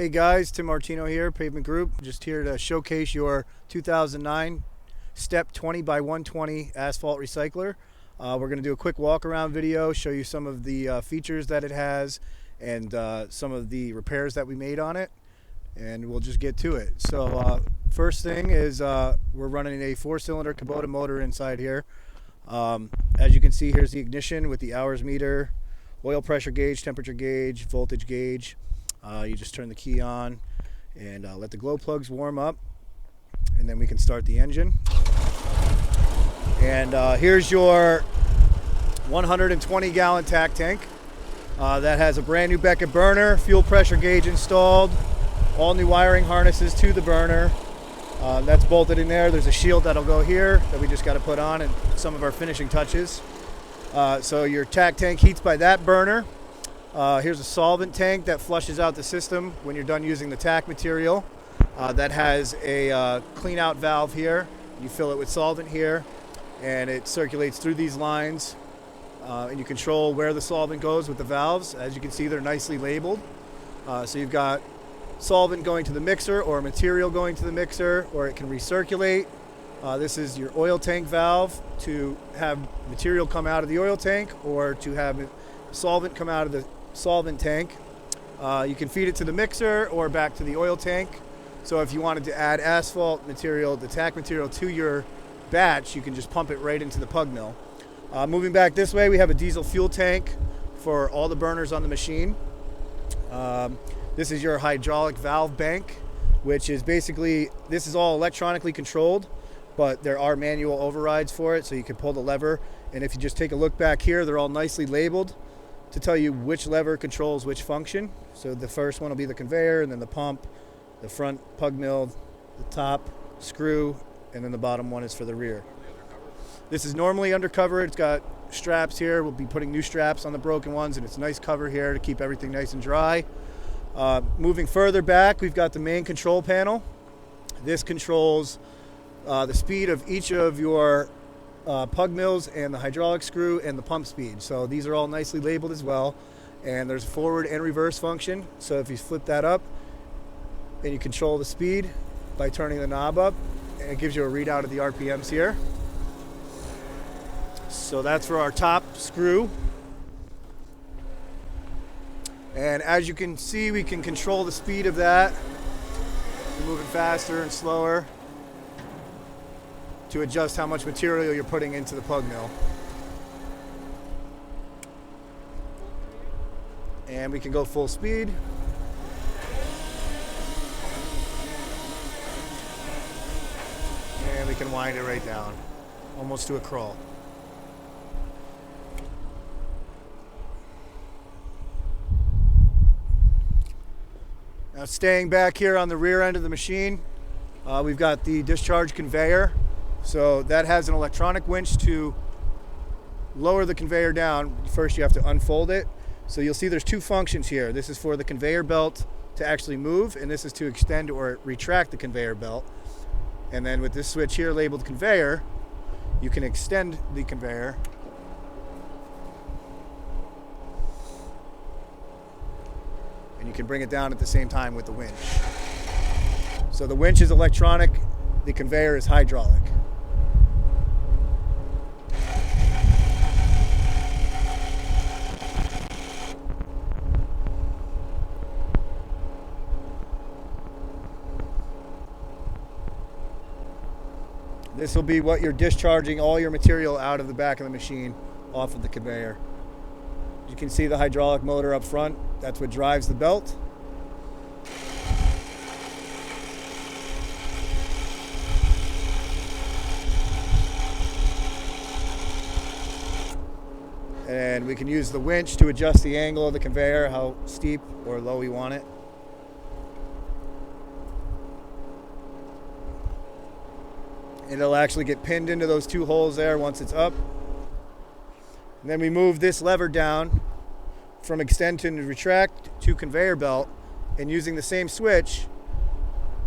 Hey guys, Tim Martino here, Pavement Group. Just here to showcase your 2009 Stepp 20 by 120 asphalt recycler. We're going to do a quick walk around video, show you some of the features that it has and some of the repairs that we made on it, and we'll just get to it. So first thing is we're running a 4-cylinder Kubota motor inside here. As you can see, here's the ignition with the hours meter, oil pressure gauge, temperature gauge, voltage gauge. You just turn the key on and let the glow plugs warm up, and then we can start the engine. And here's your 120-gallon Tack Tank that has a brand new Beckett burner, fuel pressure gauge installed, all new wiring harnesses to the burner. That's bolted in there. There's a shield that'll go here that we just got to put on, and some of our finishing touches. So your Tack Tank heats by that burner. Here's a solvent tank that flushes out the system when you're done using the tack material. That has a clean out valve here. You fill it with solvent here, and it circulates through these lines, and you control where the solvent goes with the valves. As you can see, they're nicely labeled. So you've got solvent going to the mixer, or material going to the mixer, or it can recirculate. This is your oil tank valve to have material come out of the oil tank, or to have solvent come out of the solvent tank. You can feed it to the mixer or back to the oil tank. So if you wanted to add asphalt material, the tack material, to your batch, you can just pump it right into the pug mill. Moving back this way, we have a diesel fuel tank for all the burners on the machine. This is your hydraulic valve bank, which is basically, this is all electronically controlled, but there are manual overrides for it, so you can pull the lever. And if you just take a look back here, they're all nicely labeled to tell you which lever controls which function. So the first one will be the conveyor, and then the pump, the front pug mill, the top screw, and then the bottom one is for the rear. This is normally undercover. It's got straps here. We'll be putting new straps on the broken ones, and it's a nice cover here to keep everything nice and dry. Moving further back, we've got the main control panel. This controls the speed of each of your pug mills and the hydraulic screw and the pump speed. So these are all nicely labeled as well, and there's a forward and reverse function. So if you flip that up, and you control the speed by turning the knob up, and it gives you a readout of the RPMs here. So that's for our top screw. And as you can see, we can control the speed of that. We're moving faster and slower to adjust how much material you're putting into the pug mill. And we can go full speed. And we can wind it right down, almost to a crawl. Now staying back here on the rear end of the machine, we've got the discharge conveyor. So that has an electronic winch to lower the conveyor down. First you have to unfold it. So you'll see there's two functions here. This is for the conveyor belt to actually move, and this is to extend or retract the conveyor belt. And then with this switch here labeled conveyor, you can extend the conveyor. And you can bring it down at the same time with the winch. So the winch is electronic, the conveyor is hydraulic. This will be what you're discharging all your material out of the back of the machine off of the conveyor. You can see the hydraulic motor up front. That's what drives the belt. And we can use the winch to adjust the angle of the conveyor, how steep or low we want it. It'll actually get pinned into those two holes there once it's up. And then we move this lever down from extend to retract to conveyor belt, and using the same switch,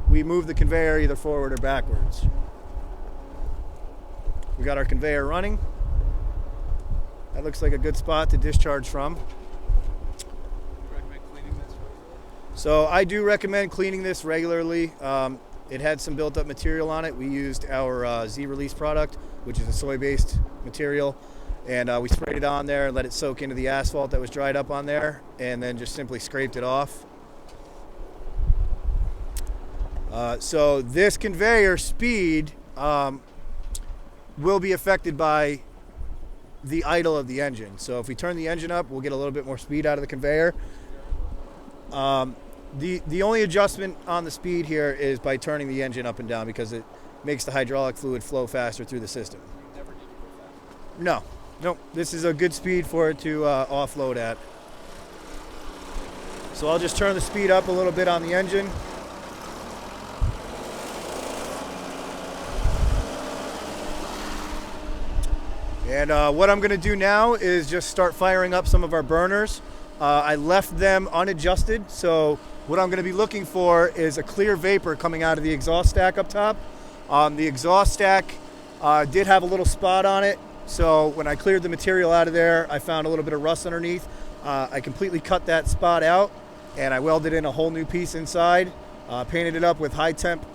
we move the conveyor either forward or backwards. We got our conveyor running. That looks like a good spot to discharge from. So I do recommend cleaning this regularly. It had some built up material on it. We used our Z-Release product, which is a soy-based material, and we sprayed it on there and let it soak into the asphalt that was dried up on there, and then just simply scraped it off. So this conveyor speed will be affected by the idle of the engine. So if we turn the engine up, we'll get a little bit more speed out of the conveyor. The only adjustment on the speed here is by turning the engine up and down, because it makes the hydraulic fluid flow faster through the system. No, this is a good speed for it to offload at. So I'll just turn the speed up a little bit on the engine. And what I'm going to do now is just start firing up some of our burners. I left them unadjusted, so what I'm going to be looking for is a clear vapor coming out of the exhaust stack up top. The exhaust stack did have a little spot on it, so when I cleared the material out of there, I found a little bit of rust underneath. I completely cut that spot out, and I welded in a whole new piece inside, painted it up with high temp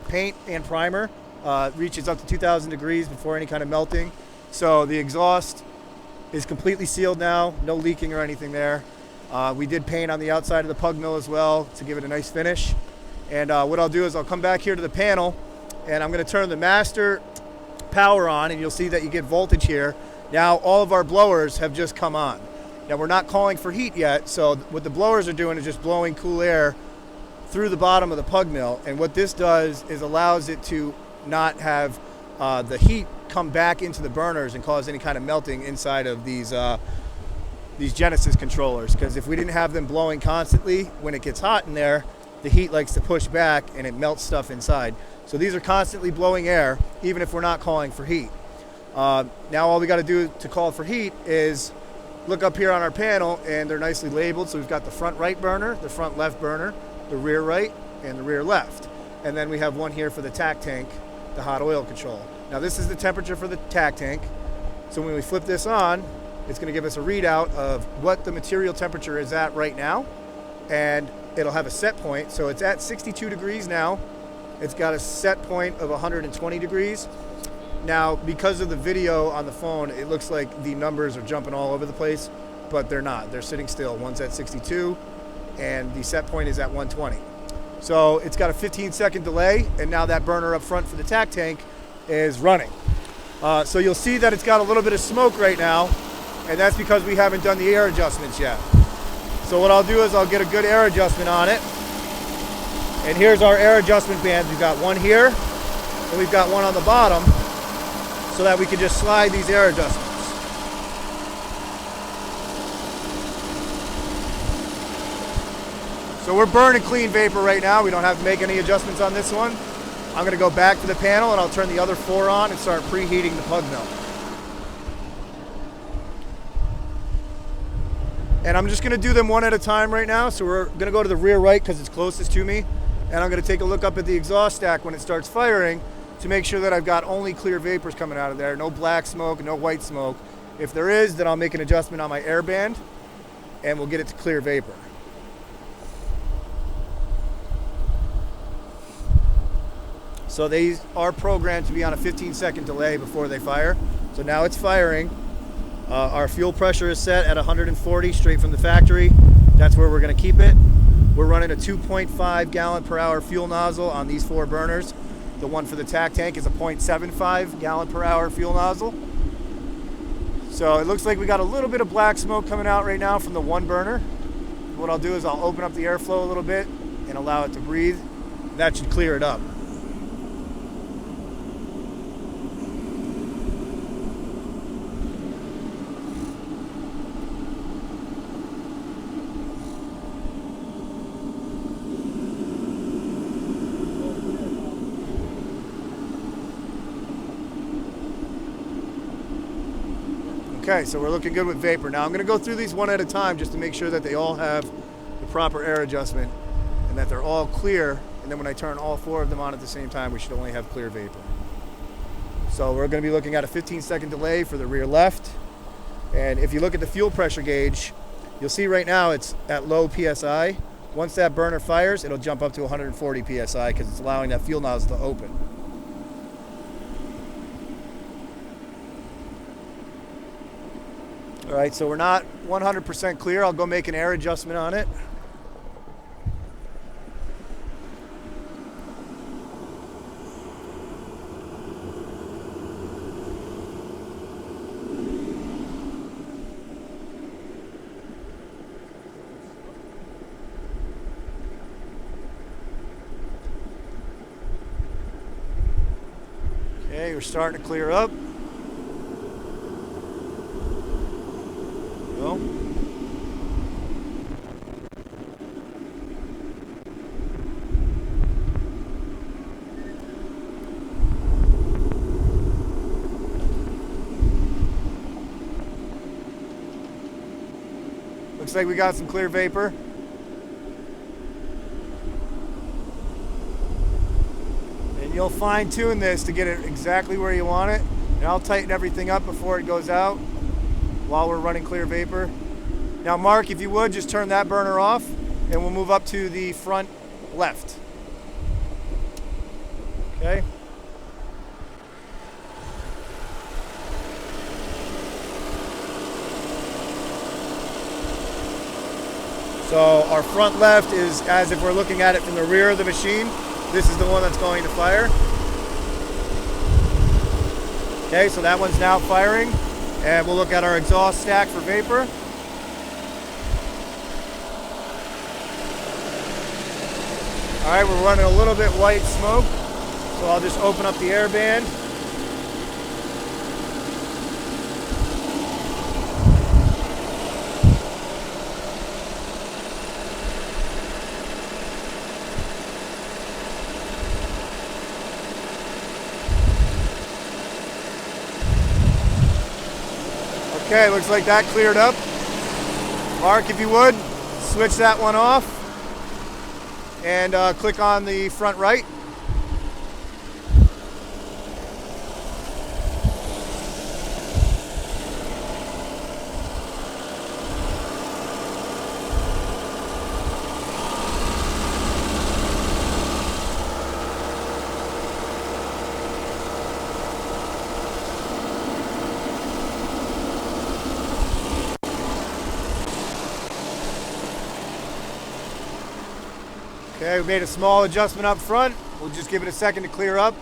paint and primer. It reaches up to 2,000 degrees before any kind of melting. So the exhaust is completely sealed now, no leaking or anything there. We did paint on the outside of the pug mill as well to give it a nice finish. And what I'll do is I'll come back here to the panel, and I'm going to turn the master power on, and you'll see that you get voltage here. Now all of our blowers have just come on. Now we're not calling for heat yet, so what the blowers are doing is just blowing cool air through the bottom of the pug mill, and what this does is allows it to not have the heat come back into the burners and cause any kind of melting inside of these Genesis controllers, because if we didn't have them blowing constantly, when it gets hot in there, the heat likes to push back and it melts stuff inside. So these are constantly blowing air, even if we're not calling for heat. Now all we got to do to call for heat is look up here on our panel, and they're nicely labeled. So we've got the front right burner, the front left burner, the rear right, and the rear left. And then we have one here for the tack tank, the hot oil control. Now this is the temperature for the tack tank. So when we flip this on, it's going to give us a readout of what the material temperature is at right now, and it'll have a set point. So it's at 62 degrees now. It's got a set point of 120 degrees. Now, because of the video on the phone, it looks like the numbers are jumping all over the place, but they're not. They're sitting still. One's at 62, and the set point is at 120. So it's got a 15-second delay, and now that burner up front for the tack tank is running. So you'll see that it's got a little bit of smoke right now, and that's because we haven't done the air adjustments yet. So what I'll do is I'll get a good air adjustment on it. And here's our air adjustment bands. We've got one here, and we've got one on the bottom, so that we can just slide these air adjustments. So we're burning clean vapor right now. We don't have to make any adjustments on this one. I'm going to go back to the panel, and I'll turn the other four on and start preheating the pug mill. And I'm just going to do them one at a time right now. So we're going to go to the rear right because it's closest to me. And I'm going to take a look up at the exhaust stack when it starts firing to make sure that I've got only clear vapors coming out of there. No black smoke, no white smoke. If there is, then I'll make an adjustment on my air band and we'll get it to clear vapor. So these are programmed to be on a 15-second delay before they fire. So now it's firing. Our fuel pressure is set at 140 straight from the factory. That's where we're going to keep it. We're running a 2.5 gallon per hour fuel nozzle on these four burners. The one for the tack tank is a 0.75 gallon per hour fuel nozzle. So it looks like we got a little bit of black smoke coming out right now from the one burner. What I'll do is I'll open up the airflow a little bit and allow it to breathe. That should clear it up. Okay, so we're looking good with vapor. Now I'm going to go through these one at a time just to make sure that they all have the proper air adjustment and that they're all clear. And then when I turn all four of them on at the same time, we should only have clear vapor. So we're going to be looking at a 15-second delay for the rear left. And if you look at the fuel pressure gauge, you'll see right now it's at low PSI. Once that burner fires, it'll jump up to 140 psi because it's allowing that fuel nozzle to open. All right, so we're not 100% clear. I'll go make an air adjustment on it. Okay, we're starting to clear up. Go. Looks like we got some clear vapor. And you'll fine tune this to get it exactly where you want it. And I'll tighten everything up before it goes out while we're running clear vapor. Now Mark, if you would, just turn that burner off and we'll move up to the front left. Okay. So our front left is as if we're looking at it from the rear of the machine. This is the one that's going to fire. Okay, so that one's now firing. And we'll look at our exhaust stack for vapor. All right, we're running a little bit white smoke. So I'll just open up the air band. Okay, looks like that cleared up. Mark, if you would, switch that one off and click on the front right. Okay, we made a small adjustment up front. We'll just give it a second to clear up.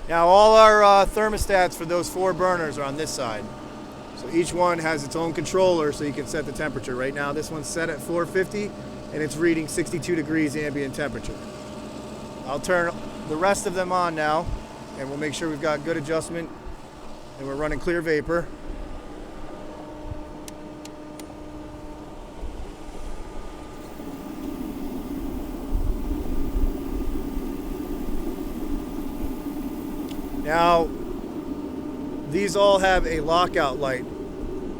Now all our thermostats for those 4 burners are on this side. So each one has its own controller so you can set the temperature. Right now this one's set at 450 and it's reading 62 degrees ambient temperature. I'll turn the rest of them on now and we'll make sure we've got good adjustment and we're running clear vapor. Now, these all have a lockout light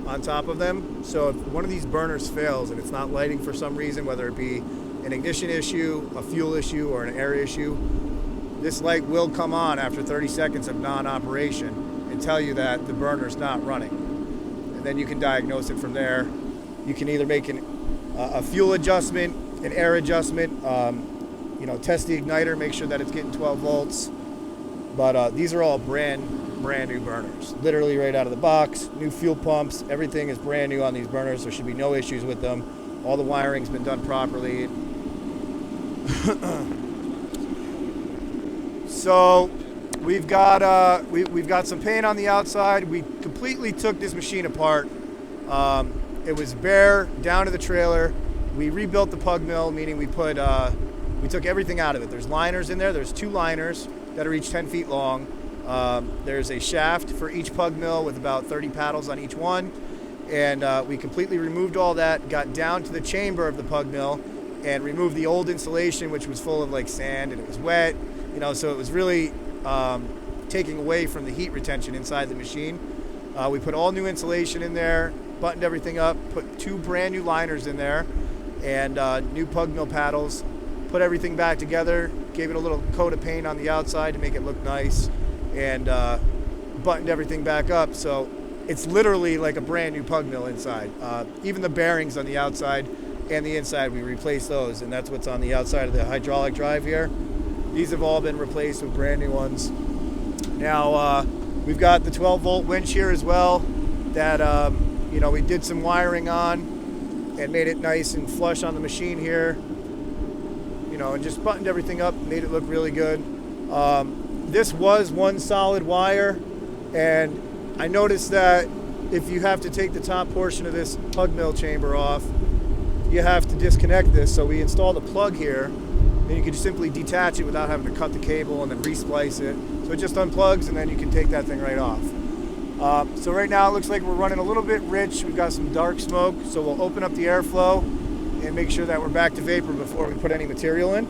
on top of them. So if one of these burners fails and it's not lighting for some reason, whether it be an ignition issue, a fuel issue, or an air issue, this light will come on after 30 seconds of non-operation and tell you that the burner's not running. And then you can diagnose it from there. You can either make a fuel adjustment, an air adjustment, test the igniter, make sure that it's getting 12 volts. But these are all brand new burners, literally right out of the box. New fuel pumps, everything is brand new on these burners. There should be no issues with them. All the wiring's been done properly. So we've got we've got some paint on the outside. We completely took this machine apart. It was bare down to the trailer. We rebuilt the pug mill, meaning we took everything out of it. There's liners in there. There's 2 liners that are each 10 feet long. There's a shaft for each pug mill with about 30 paddles on each one. And we completely removed all that, got down to the chamber of the pug mill and removed the old insulation, which was full of like sand and it was wet. So it was really taking away from the heat retention inside the machine. We put all new insulation in there, buttoned everything up, put 2 brand new liners in there and new pug mill paddles, put everything back together, gave it a little coat of paint on the outside to make it look nice, and buttoned everything back up. So it's literally like a brand new pug mill inside. Even the bearings on the outside and the inside, we replaced those, and that's what's on the outside of the hydraulic drive here. These have all been replaced with brand new ones. Now we've got the 12 volt winch here as well that we did some wiring on and made it nice and flush on the machine here, and just buttoned everything up, made it look really good. This was one solid wire, and I noticed that if you have to take the top portion of this pug mill chamber off, you have to disconnect this. So we installed a plug here, and you can just simply detach it without having to cut the cable and then resplice it. So it just unplugs, and then you can take that thing right off. So right now it looks like we're running a little bit rich. We've got some dark smoke, so we'll open up the airflow and make sure that we're back to vapor before we put any material in.